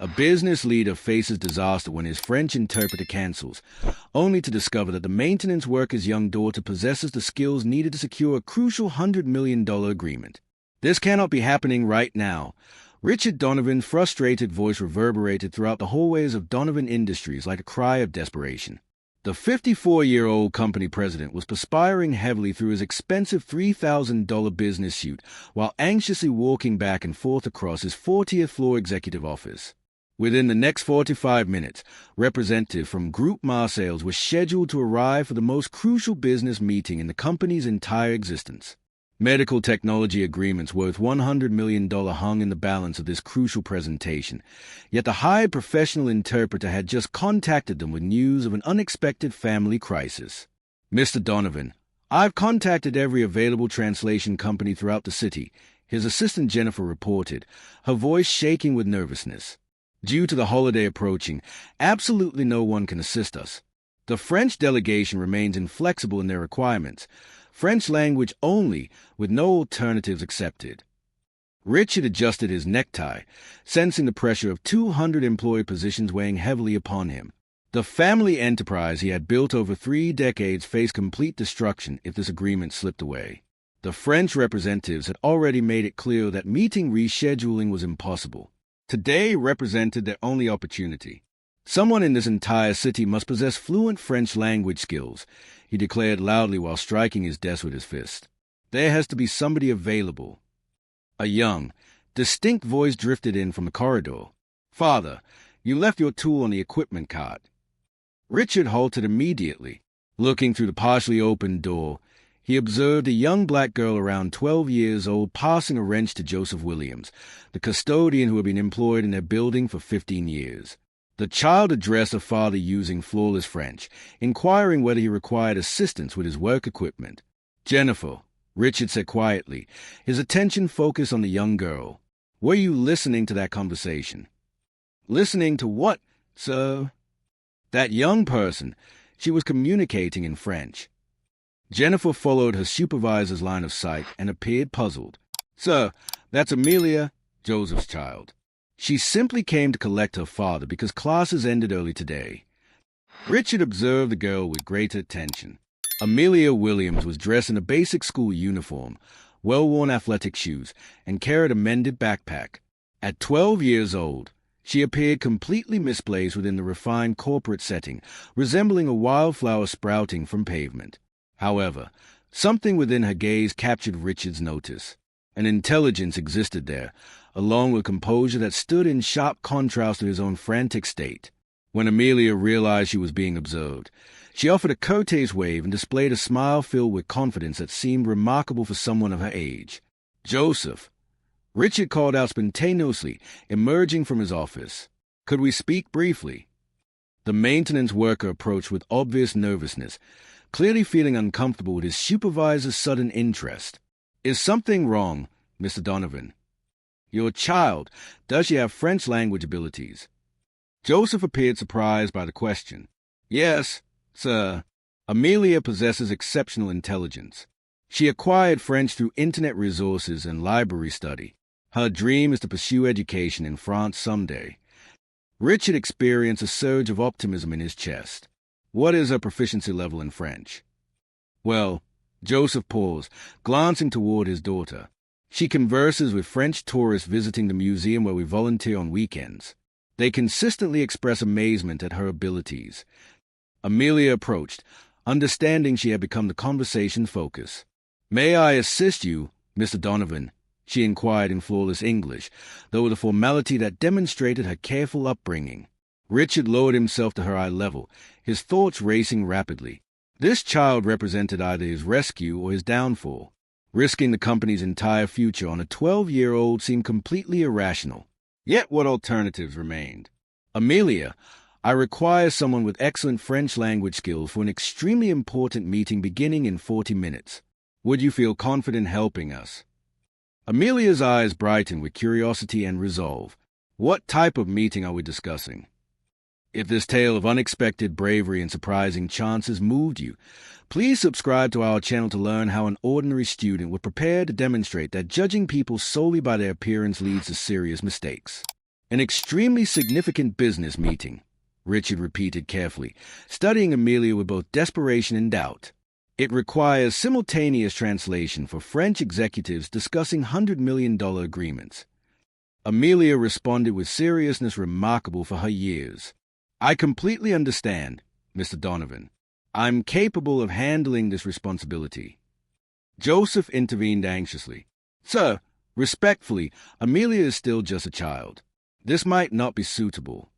A business leader faces disaster when his French interpreter cancels, only to discover that the maintenance worker's young daughter possesses the skills needed to secure a crucial $100 million agreement. This cannot be happening right now. Richard Donovan's frustrated voice reverberated throughout the hallways of Donovan Industries like a cry of desperation. The 54-year-old company president was perspiring heavily through his expensive $3,000 business suit while anxiously walking back and forth across his 40th floor executive office. Within the next 45 minutes, representatives from Group Marseilles were scheduled to arrive for the most crucial business meeting in the company's entire existence. Medical technology agreements worth $100 million hung in the balance of this crucial presentation, yet the hired professional interpreter had just contacted them with news of an unexpected family crisis. "Mr. Donovan, I've contacted every available translation company throughout the city," his assistant Jennifer reported, her voice shaking with nervousness. "Due to the holiday approaching, absolutely no one can assist us. The French delegation remains inflexible in their requirements, French language only, with no alternatives accepted." Richard adjusted his necktie, sensing the pressure of 200 employee positions weighing heavily upon him. The family enterprise he had built over 3 decades faced complete destruction if this agreement slipped away. The French representatives had already made it clear that meeting rescheduling was impossible. Today represented their only opportunity. "Someone in this entire city must possess fluent French language skills," he declared loudly while striking his desk with his fist. "There has to be somebody available." A young, distinct voice drifted in from the corridor. "Father, you left your tool on the equipment cart." Richard halted immediately. Looking through the partially opened door, he observed a young black girl around 12 years old passing a wrench to Joseph Williams, the custodian who had been employed in their building for 15 years. The child addressed her father using flawless French, inquiring whether he required assistance with his work equipment. "Jennifer," Richard said quietly, his attention focused on the young girl. "Were you listening to that conversation?" "Listening to what, sir?" "That young person. She was communicating in French." Jennifer followed her supervisor's line of sight and appeared puzzled. "Sir, that's Amelia, Joseph's child. She simply came to collect her father because classes ended early today." Richard observed the girl with great attention. Amelia Williams was dressed in a basic school uniform, well-worn athletic shoes, and carried a mended backpack. At 12 years old, she appeared completely misplaced within the refined corporate setting, resembling a wildflower sprouting from pavement. However, something within her gaze captured Richard's notice. An intelligence existed there, along with composure that stood in sharp contrast to his own frantic state. When Amelia realized she was being observed, she offered a courteous wave and displayed a smile filled with confidence that seemed remarkable for someone of her age. "Joseph," Richard called out spontaneously, emerging from his office. "Could we speak briefly?" The maintenance worker approached with obvious nervousness, clearly feeling uncomfortable with his supervisor's sudden interest. "Is something wrong, Mr. Donovan?" "Your child, does she have French language abilities?" Joseph appeared surprised by the question. "Yes, sir. Amelia possesses exceptional intelligence. She acquired French through internet resources and library study. Her dream is to pursue education in France someday." Richard experienced a surge of optimism in his chest. "What is her proficiency level in French?" "Well," Joseph paused, glancing toward his daughter. "She converses with French tourists visiting the museum where we volunteer on weekends. They consistently express amazement at her abilities." Amelia approached, understanding she had become the conversation focus. "May I assist you, Mr. Donovan?" she inquired in flawless English, though with a formality that demonstrated her careful upbringing. Richard lowered himself to her eye level, his thoughts racing rapidly. This child represented either his rescue or his downfall. Risking the company's entire future on a 12-year-old seemed completely irrational. Yet what alternatives remained? "Amelia, I require someone with excellent French language skills for an extremely important meeting beginning in 40 minutes. Would you feel confident helping us?" Amelia's eyes brightened with curiosity and resolve. "What type of meeting are we discussing?" If this tale of unexpected bravery and surprising chances moved you, please subscribe to our channel to learn how an ordinary student would prepare to demonstrate that judging people solely by their appearance leads to serious mistakes. An extremely significant business meeting, Richard repeated carefully, studying Amelia with both desperation and doubt. It requires simultaneous translation for French executives discussing $100 million agreements. Amelia responded with seriousness remarkable for her years. I completely understand, Mr. Donovan. I'm capable of handling this responsibility. Joseph intervened anxiously. Sir, respectfully, Amelia is still just a child. This might not be suitable.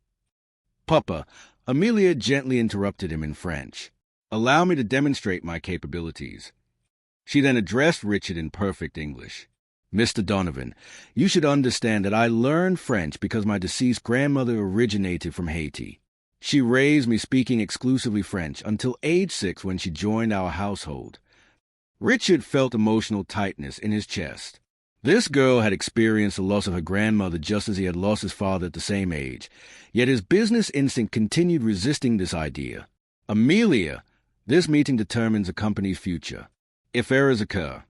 Papa, Amelia gently interrupted him in French. Allow me to demonstrate my capabilities. She then addressed Richard in perfect English. Mr. Donovan, you should understand that I learned French because my deceased grandmother originated from Haiti. She raised me speaking exclusively French until age 6 when she joined our household. Richard felt emotional tightness in his chest. This girl had experienced the loss of her grandmother just as he had lost his father at the same age, yet his business instinct continued resisting this idea. Amelia, this meeting determines a company's future. If errors occur,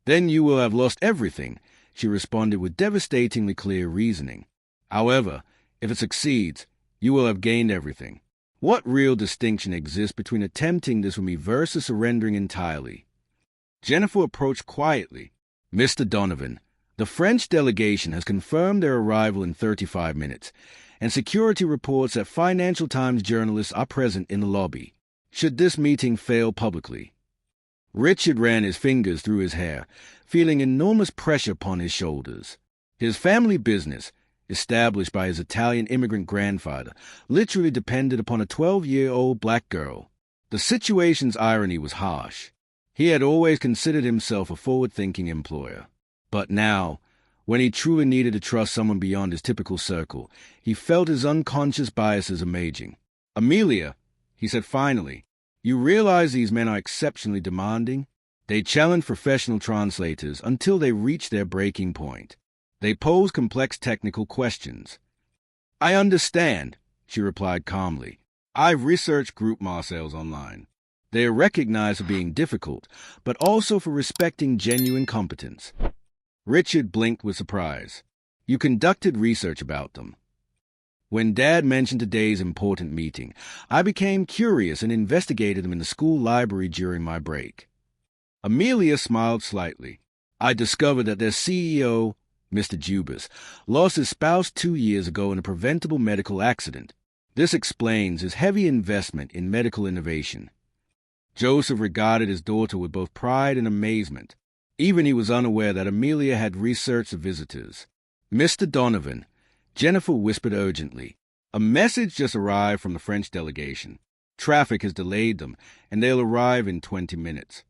then you will have lost everything, she responded with devastatingly clear reasoning. However, if it succeeds, you will have gained everything. What real distinction exists between attempting this with me versus surrendering entirely? Jennifer approached quietly. Mr. Donovan, the French delegation has confirmed their arrival in 35 minutes, and security reports that Financial Times journalists are present in the lobby. Should this meeting fail publicly? Richard ran his fingers through his hair, feeling enormous pressure upon his shoulders. His family business, established by his Italian immigrant grandfather, literally depended upon a 12-year-old black girl. The situation's irony was harsh. He had always considered himself a forward-thinking employer. But now, when he truly needed to trust someone beyond his typical circle, he felt his unconscious biases emerging. Amelia, he said finally, you realize these men are exceptionally demanding? They challenge professional translators until they reach their breaking point. They pose complex technical questions. I understand, she replied calmly. I've researched group Marcel's online. They are recognized for being difficult, but also for respecting genuine competence. Richard blinked with surprise. You conducted research about them. When Dad mentioned today's important meeting, I became curious and investigated them in the school library during my break. Amelia smiled slightly. I discovered that their CEO, Mr. Jubas, lost his spouse 2 years ago in a preventable medical accident. This explains his heavy investment in medical innovation. Joseph regarded his daughter with both pride and amazement. Even he was unaware that Amelia had researched the visitors. Mr. Donovan, Jennifer whispered urgently. A message just arrived from the French delegation. Traffic has delayed them, and they'll arrive in 20 minutes.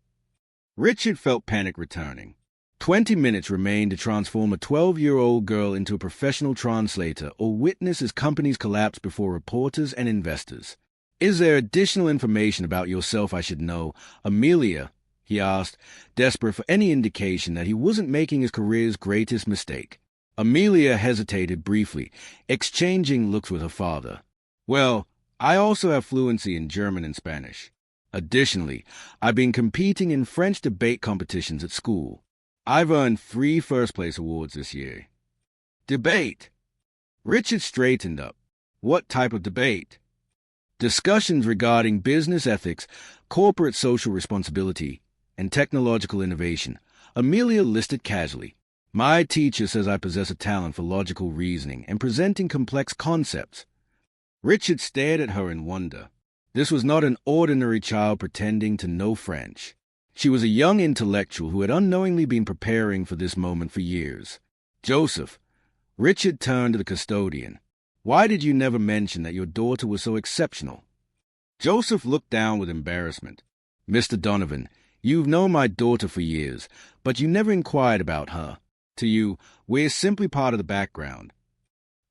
Richard felt panic returning. 20 minutes remained to transform a 12-year-old girl into a professional translator or witness his company's collapse before reporters and investors. Is there additional information about yourself I should know, Amelia? He asked, desperate for any indication that he wasn't making his career's greatest mistake. Amelia hesitated briefly, exchanging looks with her father. Well, I also have fluency in German and Spanish. Additionally, I've been competing in French debate competitions at school. I've earned 3 first-place awards this year. Debate? Richard straightened up. What type of debate? Discussions regarding business ethics, corporate social responsibility, and technological innovation. Amelia listed casually. My teacher says I possess a talent for logical reasoning and presenting complex concepts. Richard stared at her in wonder. This was not an ordinary child pretending to know French. She was a young intellectual who had unknowingly been preparing for this moment for years. Joseph, Richard turned to the custodian. Why did you never mention that your daughter was so exceptional? Joseph looked down with embarrassment. Mr. Donovan, you've known my daughter for years, but you never inquired about her. To you, we're simply part of the background.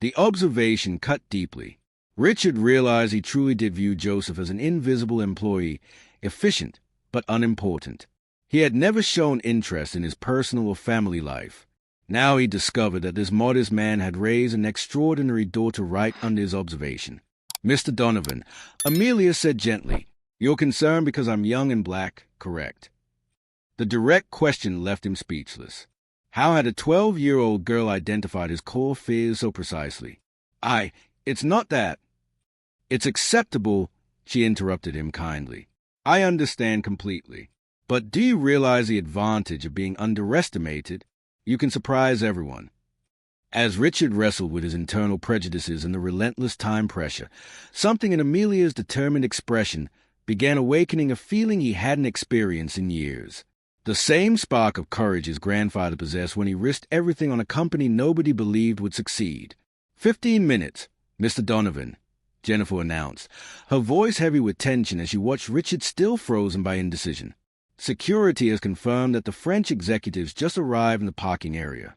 The observation cut deeply. Richard realized he truly did view Joseph as an invisible employee, efficient but unimportant. He had never shown interest in his personal or family life. Now he discovered that this modest man had raised an extraordinary daughter right under his observation. Mr. Donovan, Amelia said gently, you're concerned because I'm young and black, correct? The direct question left him speechless. How had a 12-year-old girl identified his core fears so precisely? It's not that. It's acceptable, she interrupted him kindly. I understand completely. But do you realize the advantage of being underestimated? You can surprise everyone. As Richard wrestled with his internal prejudices and the relentless time pressure, something in Amelia's determined expression began awakening a feeling he hadn't experienced in years. The same spark of courage his grandfather possessed when he risked everything on a company nobody believed would succeed. 15 minutes, Mr. Donovan, Jennifer announced, her voice heavy with tension as she watched Richard still frozen by indecision. Security has confirmed that the French executives just arrived in the parking area.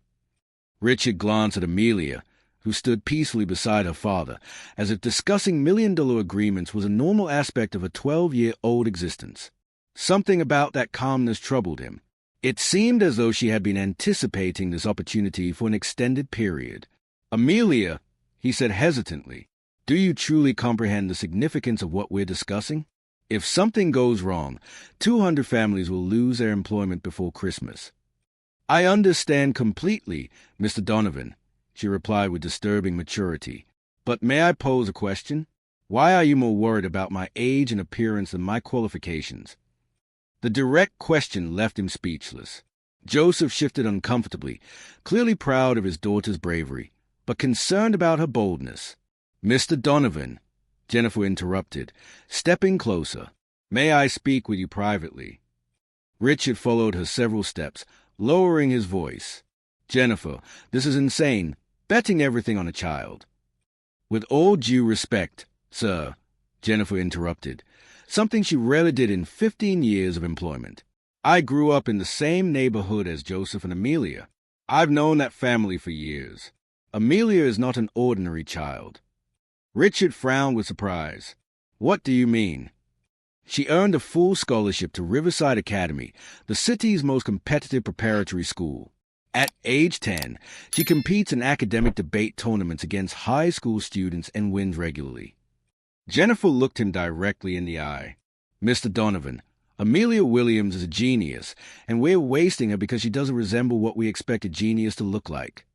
Richard glanced at Amelia, who stood peacefully beside her father, as if discussing million-dollar agreements was a normal aspect of a 12-year-old existence. Something about that calmness troubled him. It seemed as though she had been anticipating this opportunity for an extended period. Amelia, he said hesitantly, do you truly comprehend the significance of what we're discussing? If something goes wrong, 200 families will lose their employment before Christmas. I understand completely, Mr. Donovan, she replied with disturbing maturity. But may I pose a question? Why are you more worried about my age and appearance than my qualifications? The direct question left him speechless. Joseph shifted uncomfortably, clearly proud of his daughter's bravery, but concerned about her boldness. Mr. Donovan, Jennifer interrupted, stepping closer. May I speak with you privately? Richard followed her several steps, lowering his voice. Jennifer, this is insane, betting everything on a child. With all due respect, sir, Jennifer interrupted, something she rarely did in 15 years of employment. I grew up in the same neighborhood as Joseph and Amelia. I've known that family for years. Amelia is not an ordinary child. Richard frowned with surprise. What do you mean? She earned a full scholarship to Riverside Academy, the city's most competitive preparatory school. At age 10, she competes in academic debate tournaments against high school students and wins regularly. Jennifer looked him directly in the eye. Mr. Donovan, Amelia Williams is a genius, and we're wasting her because she doesn't resemble what we expect a genius to look like.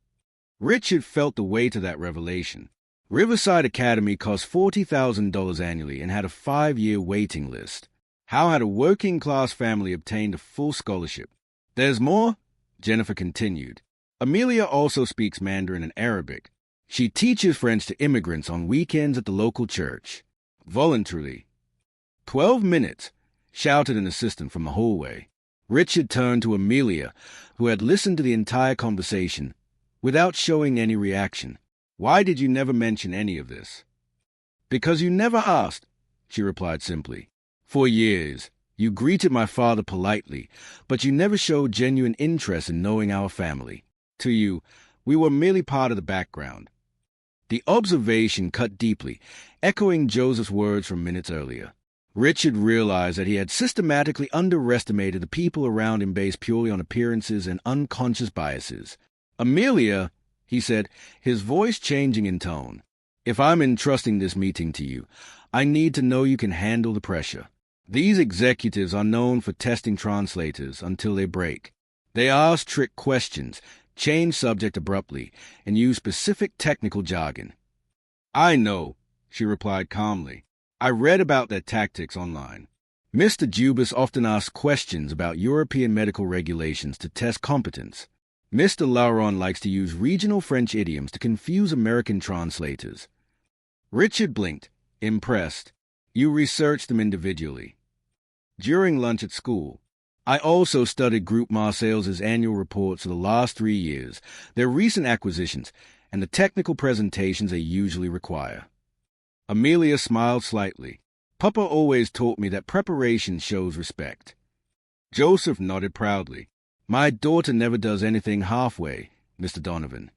Richard felt the weight of that revelation. Riverside Academy cost $40,000 annually and had a 5-year waiting list. How had a working-class family obtained a full scholarship? There's more, Jennifer continued. Amelia also speaks Mandarin and Arabic. She teaches French to immigrants on weekends at the local church. Voluntarily. 12 minutes, shouted an assistant from the hallway. Richard turned to Amelia, who had listened to the entire conversation, without showing any reaction. Why did you never mention any of this? Because you never asked, she replied simply. For years, you greeted my father politely, but you never showed genuine interest in knowing our family. To you, we were merely part of the background. The observation cut deeply, echoing Joseph's words from minutes earlier. Richard realized that he had systematically underestimated the people around him based purely on appearances and unconscious biases. Amelia, he said, his voice changing in tone, if I'm entrusting this meeting to you, I need to know you can handle the pressure. These executives are known for testing translators until they break. They ask trick questions, change subject abruptly, and use specific technical jargon. I know, she replied calmly. I read about their tactics online. Mr. Jubis often asks questions about European medical regulations to test competence. Mr. Lauron likes to use regional French idioms to confuse American translators. Richard blinked, impressed. You researched them individually. During lunch at school, I also studied Group Marseille's annual reports for the last 3 years, their recent acquisitions, and the technical presentations they usually require. Amelia smiled slightly. Papa always taught me that preparation shows respect. Joseph nodded proudly. My daughter never does anything halfway, Mr. Donovan.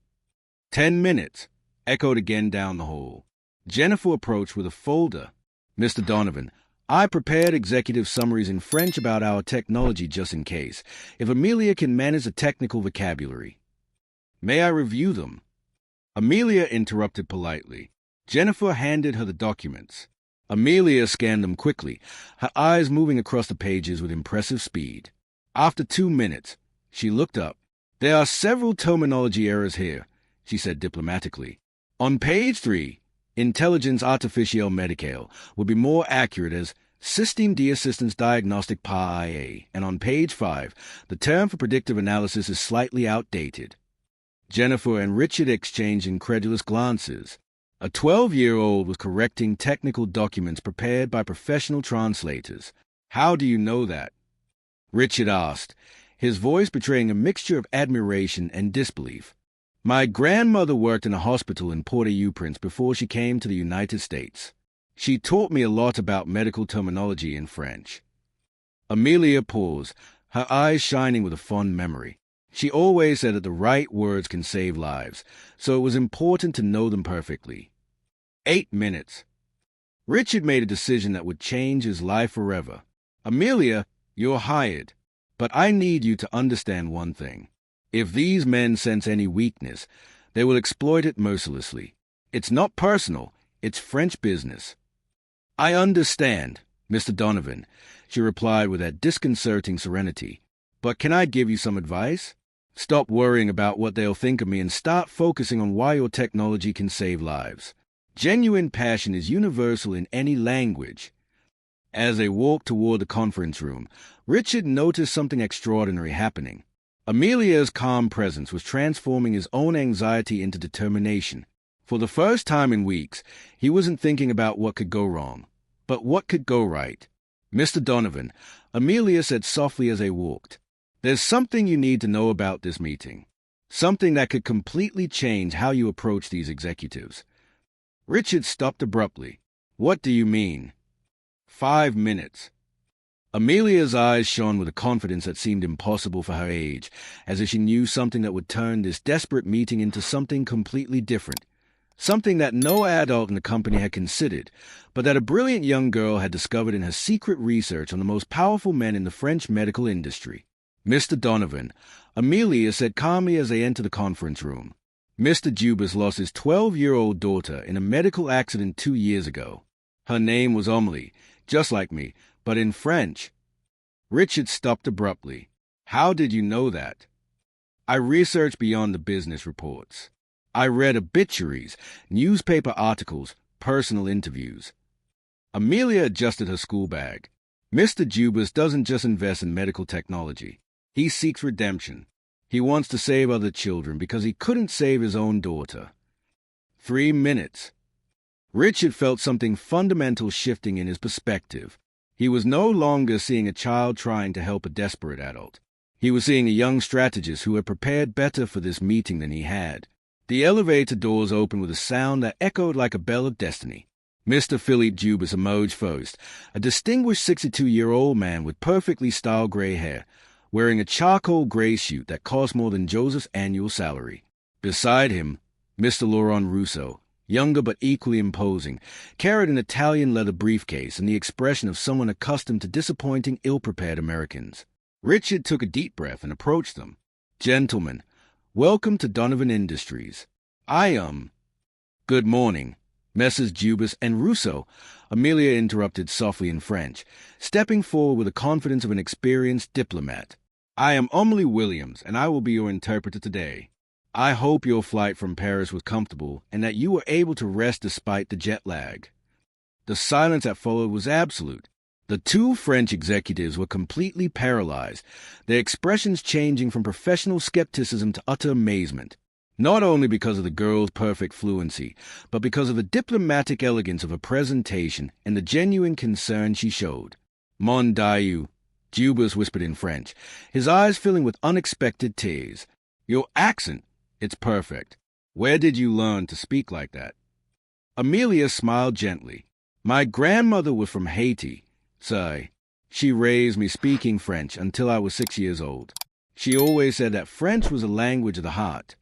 10 minutes, echoed again down the hall. Jennifer approached with a folder. Mr. Donovan, I prepared executive summaries in French about our technology just in case, if Amelia can manage the technical vocabulary. May I review them? Amelia interrupted politely. Jennifer handed her the documents. Amelia scanned them quickly, her eyes moving across the pages with impressive speed. After 2 minutes, she looked up. There are several terminology errors here, she said diplomatically. On page 3, intelligence artificial medicale would be more accurate as System de Assistance Diagnostic PAIA, and on page 5, the term for predictive analysis is slightly outdated. Jennifer and Richard exchanged incredulous glances. A 12-year-old was correcting technical documents prepared by professional translators. How do you know that? Richard asked, his voice betraying a mixture of admiration and disbelief. My grandmother worked in a hospital in Port-au-Prince before she came to the United States. She taught me a lot about medical terminology in French. Amelia paused, her eyes shining with a fond memory. She always said that the right words can save lives, so it was important to know them perfectly. 8 minutes. Richard made a decision that would change his life forever. Amelia, you're hired, but I need you to understand one thing. If these men sense any weakness, they will exploit it mercilessly. It's not personal, it's French business. I understand, Mr. Donovan, she replied with that disconcerting serenity. But can I give you some advice? Stop worrying about what they'll think of me and start focusing on why your technology can save lives. Genuine passion is universal in any language. As they walked toward the conference room, Richard noticed something extraordinary happening. Amelia's calm presence was transforming his own anxiety into determination. For the first time in weeks, he wasn't thinking about what could go wrong, but what could go right. Mr. Donovan, Amelia said softly as they walked, there's something you need to know about this meeting. Something that could completely change how you approach these executives. Richard stopped abruptly. What do you mean? 5 minutes. Amelia's eyes shone with a confidence that seemed impossible for her age, as if she knew something that would turn this desperate meeting into something completely different. Something that no adult in the company had considered, but that a brilliant young girl had discovered in her secret research on the most powerful men in the French medical industry. Mr. Donovan, Amelia said calmly as they entered the conference room. Mr. Jubas lost his 12-year-old daughter in a medical accident 2 years ago. Her name was Amelia, just like me, but in French. Richard stopped abruptly. How did you know that? I researched beyond the business reports. I read obituaries, newspaper articles, personal interviews. Amelia adjusted her school bag. Mr. Jubas doesn't just invest in medical technology. He seeks redemption. He wants to save other children because he couldn't save his own daughter. 3 minutes. Richard felt something fundamental shifting in his perspective. He was no longer seeing a child trying to help a desperate adult. He was seeing a young strategist who had prepared better for this meeting than he had. The elevator doors opened with a sound that echoed like a bell of destiny. Mr. Philippe Jubas emerged first, a distinguished 62-year-old man with perfectly styled gray hair, wearing a charcoal gray suit that cost more than Joseph's annual salary. Beside him, Mr. Laurent Rousseau, younger but equally imposing, carried an Italian leather briefcase and the expression of someone accustomed to disappointing ill-prepared Americans. Richard took a deep breath and approached them. Gentlemen, welcome to Donovan Industries. Good morning, Messrs. Jubas and Rousseau, Amelia interrupted softly in French, stepping forward with the confidence of an experienced diplomat. I am Amelia Williams, and I will be your interpreter today. I hope your flight from Paris was comfortable and that you were able to rest despite the jet lag. The silence that followed was absolute. The two French executives were completely paralyzed, their expressions changing from professional skepticism to utter amazement, not only because of the girl's perfect fluency, but because of the diplomatic elegance of her presentation and the genuine concern she showed. Mon Dieu, Jubas whispered in French, his eyes filling with unexpected tears. Your accent, it's perfect. Where did you learn to speak like that? Amelia smiled gently. My grandmother was from Haiti, sir. She raised me speaking French until I was 6 years old. She always said that French was a language of the heart.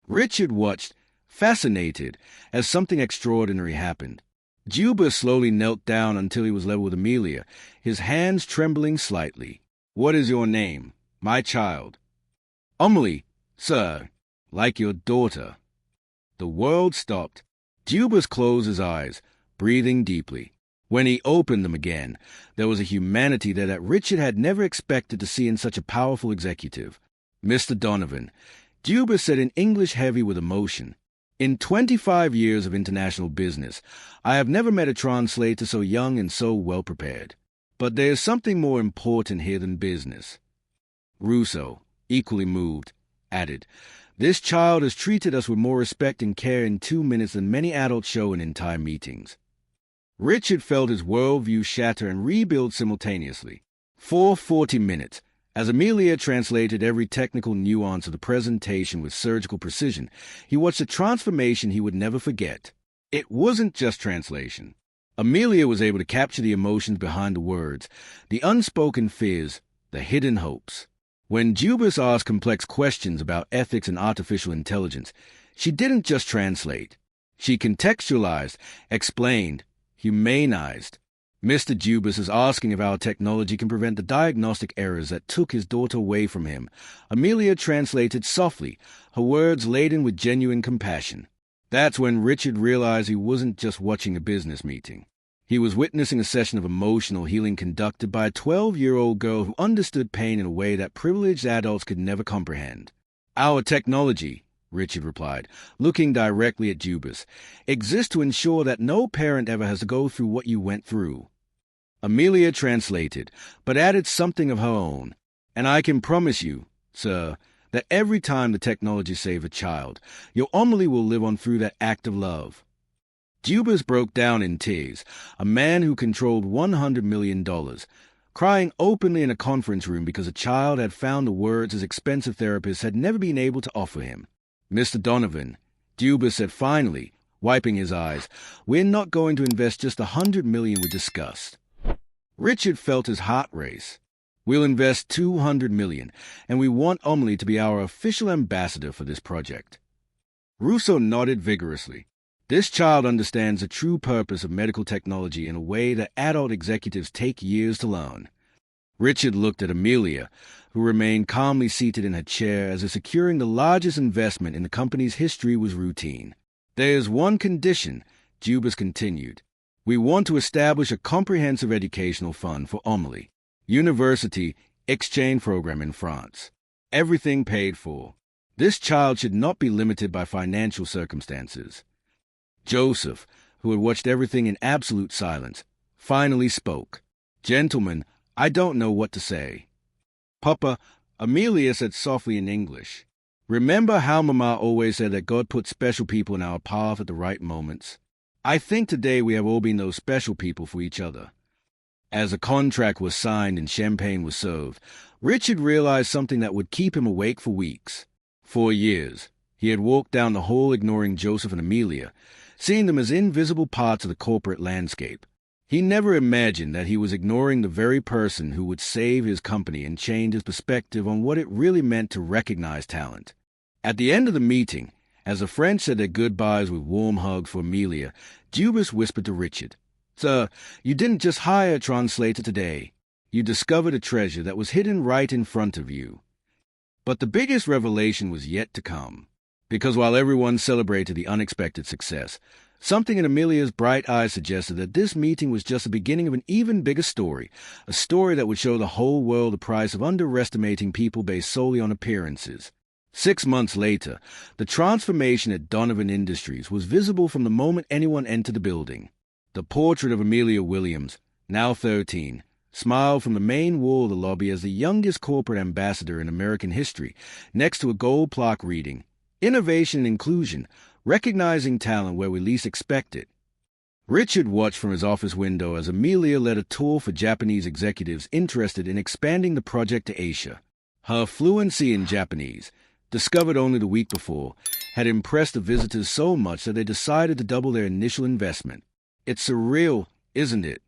Richard watched, fascinated, as something extraordinary happened. Jubas slowly knelt down until he was level with Amelia, his hands trembling slightly. What is your name, my child? Amelia, sir. Like your daughter. The world stopped. Jubas closed his eyes, breathing deeply. When he opened them again, there was a humanity there that Richard had never expected to see in such a powerful executive. Mr. Donovan, Juba said in English heavy with emotion. In 25 years of international business, I have never met a translator so young and so well prepared. But there is something more important here than business. Russo, equally moved, added, "This child has treated us with more respect and care in 2 minutes than many adults show in entire meetings." Richard felt his worldview shatter and rebuild simultaneously. For 40 minutes, as Amelia translated every technical nuance of the presentation with surgical precision, he watched a transformation he would never forget. It wasn't just translation. Amelia was able to capture the emotions behind the words, the unspoken fears, the hidden hopes. When Jubas asked complex questions about ethics and artificial intelligence, she didn't just translate. She contextualized, explained, humanized. Mr. Jubas is asking if our technology can prevent the diagnostic errors that took his daughter away from him. Amelia translated softly, her words laden with genuine compassion. That's when Richard realized he wasn't just watching a business meeting. He was witnessing a session of emotional healing conducted by a 12-year-old girl who understood pain in a way that privileged adults could never comprehend. "Our technology," Richard replied, looking directly at Jubas, "exists to ensure that no parent ever has to go through what you went through." Amelia translated, but added something of her own. "And I can promise you, sir, that every time the technology saves a child, your Amelie will live on through that act of love." Jubas broke down in tears, a man who controlled $100 million, crying openly in a conference room because a child had found the words his expensive therapist had never been able to offer him. "Mr. Donovan," Jubas said finally, wiping his eyes, "we're not going to invest just $100 million we discussed." Richard felt his heart race. "We'll invest $200 million, and we want Amelie to be our official ambassador for this project." Russo nodded vigorously. This child understands the true purpose of medical technology in a way that adult executives take years to learn. Richard looked at Amelia, who remained calmly seated in her chair as if securing the largest investment in the company's history was routine. "There is one condition," Jubas continued. "We want to establish a comprehensive educational fund for Amelie. University exchange program in France. Everything paid for. This child should not be limited by financial circumstances." Joseph, who had watched everything in absolute silence, finally spoke. "Gentlemen, I don't know what to say." "Papa," Amelia said softly in English, "remember how Mama always said that God put special people in our path at the right moments? I think today we have all been those special people for each other." As a contract was signed and champagne was served, Richard realized something that would keep him awake for weeks. For years, he had walked down the hall ignoring Joseph and Amelia, seeing them as invisible parts of the corporate landscape. He never imagined that he was ignoring the very person who would save his company and change his perspective on what it really meant to recognize talent. At the end of the meeting, as the French said their goodbyes with warm hugs for Amelia, Jubas whispered to Richard, "Sir, you didn't just hire a translator today. You discovered a treasure that was hidden right in front of you." But the biggest revelation was yet to come. Because while everyone celebrated the unexpected success, something in Amelia's bright eyes suggested that this meeting was just the beginning of an even bigger story, a story that would show the whole world the price of underestimating people based solely on appearances. 6 months later, the transformation at Donovan Industries was visible from the moment anyone entered the building. The portrait of Amelia Williams, now 13, smiled from the main wall of the lobby as the youngest corporate ambassador in American history, next to a gold plaque reading, "Innovation and Inclusion, Recognizing Talent Where We Least Expect It." Richard watched from his office window as Amelia led a tour for Japanese executives interested in expanding the project to Asia. Her fluency in Japanese, discovered only the week before, had impressed the visitors so much that they decided to double their initial investment. "It's surreal, isn't it?"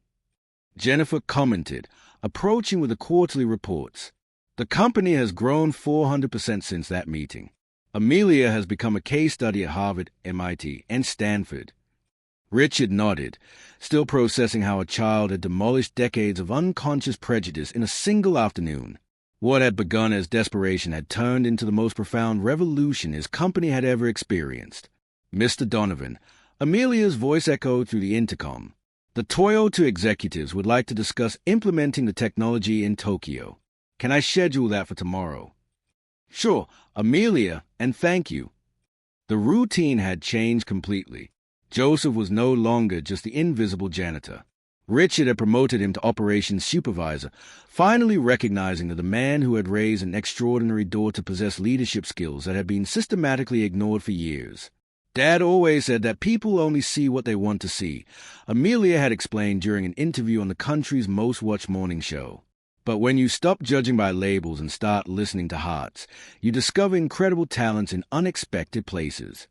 Jennifer commented, approaching with the quarterly reports. "The company has grown 400% since that meeting. Amelia has become a case study at Harvard, MIT, and Stanford." Richard nodded, still processing how a child had demolished decades of unconscious prejudice in a single afternoon. What had begun as desperation had turned into the most profound revolution his company had ever experienced. "Mr. Donovan," Amelia's voice echoed through the intercom. "The Toyota executives would like to discuss implementing the technology in Tokyo. Can I schedule that for tomorrow?" Sure, Amelia, and thank you. The routine had changed completely. Joseph was no longer just the invisible janitor. Richard had promoted him to operations supervisor, finally recognizing that the man who had raised an extraordinary daughter possessed leadership skills that had been systematically ignored for years. Dad always said that people only see what they want to see, Amelia had explained during an interview on the country's most-watched morning show. But when you stop judging by labels and start listening to hearts, you discover incredible talents in unexpected places.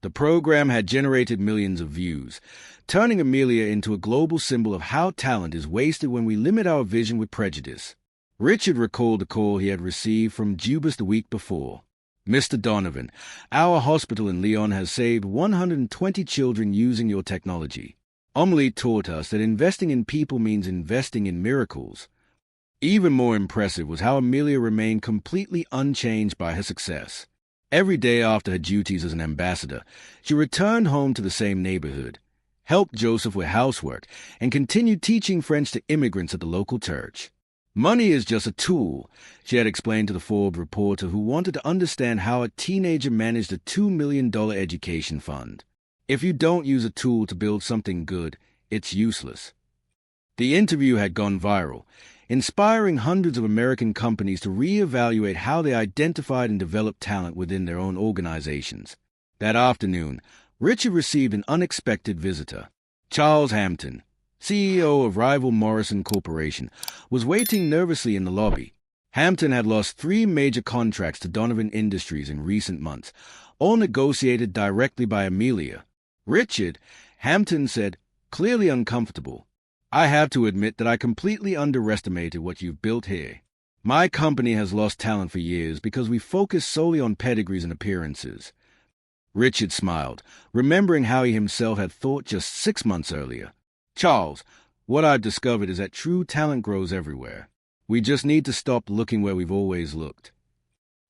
The program had generated millions of views, turning Amelia into a global symbol of how talent is wasted when we limit our vision with prejudice. Richard recalled the call he had received from Jubas the week before. Mr. Donovan, our hospital in Lyon has saved 120 children using your technology. Amelia taught us that investing in people means investing in miracles. Even more impressive was how Amelia remained completely unchanged by her success. Every day after her duties as an ambassador, she returned home to the same neighborhood, helped Joseph with housework, and continued teaching French to immigrants at the local church. Money is just a tool, she had explained to the Forbes reporter who wanted to understand how a teenager managed a $2 million education fund. If you don't use a tool to build something good, it's useless. The interview had gone viral, inspiring hundreds of American companies to reevaluate how they identified and developed talent within their own organizations. That afternoon, Richard received an unexpected visitor. Charles Hampton, CEO of rival Morrison Corporation, was waiting nervously in the lobby. Hampton had lost 3 major contracts to Donovan Industries in recent months, all negotiated directly by Amelia. Richard, Hampton said, clearly uncomfortable, I have to admit that I completely underestimated what you've built here. My company has lost talent for years because we focus solely on pedigrees and appearances. Richard smiled, remembering how he himself had thought just 6 months earlier. Charles, what I've discovered is that true talent grows everywhere. We just need to stop looking where we've always looked.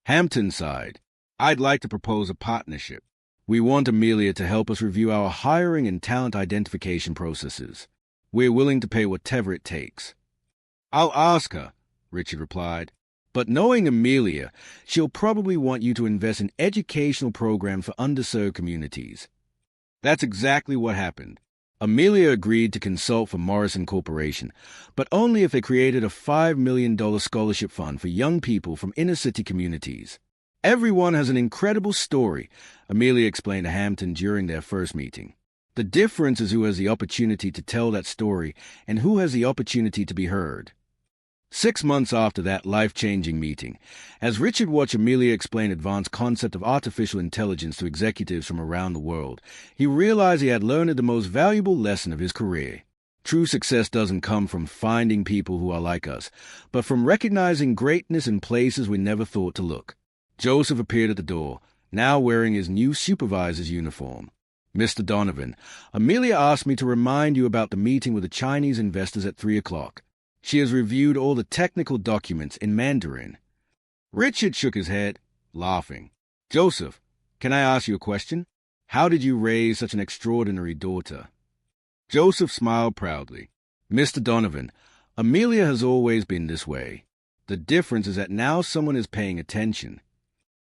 Hampton sighed. I'd like to propose a partnership. We want Amelia to help us review our hiring and talent identification processes. We're willing to pay whatever it takes. I'll ask her, Richard replied. But knowing Amelia, she'll probably want you to invest in educational programs for underserved communities. That's exactly what happened. Amelia agreed to consult for Morrison Corporation, but only if they created a $5 million scholarship fund for young people from inner-city communities. Everyone has an incredible story, Amelia explained to Hampton during their first meeting. The difference is who has the opportunity to tell that story and who has the opportunity to be heard. 6 months after that life-changing meeting, as Richard watched Amelia explain advanced concept of artificial intelligence to executives from around the world, he realized he had learned the most valuable lesson of his career. True success doesn't come from finding people who are like us, but from recognizing greatness in places we never thought to look. Joseph appeared at the door, now wearing his new supervisor's uniform. Mr. Donovan, Amelia asked me to remind you about the meeting with the Chinese investors at 3 o'clock. She has reviewed all the technical documents in Mandarin. Richard shook his head, laughing. Joseph, can I ask you a question? How did you raise such an extraordinary daughter? Joseph smiled proudly. Mr. Donovan, Amelia has always been this way. The difference is that now someone is paying attention.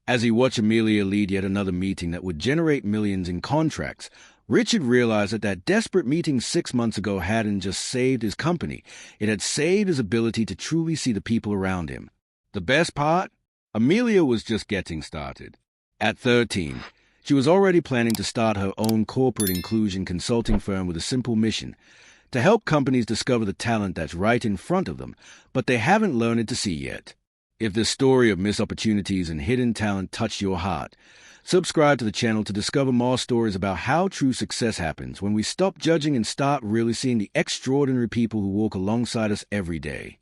As he watched Amelia lead yet another meeting that would generate millions in contracts, Richard realized that desperate meeting 6 months ago hadn't just saved his company, it had saved his ability to truly see the people around him. The best part? Amelia was just getting started. At 13, she was already planning to start her own corporate inclusion consulting firm with a simple mission, to help companies discover the talent that's right in front of them, but they haven't learned to see yet. If this story of missed opportunities and hidden talent touched your heart, subscribe to the channel to discover more stories about how true success happens when we stop judging and start really seeing the extraordinary people who walk alongside us every day.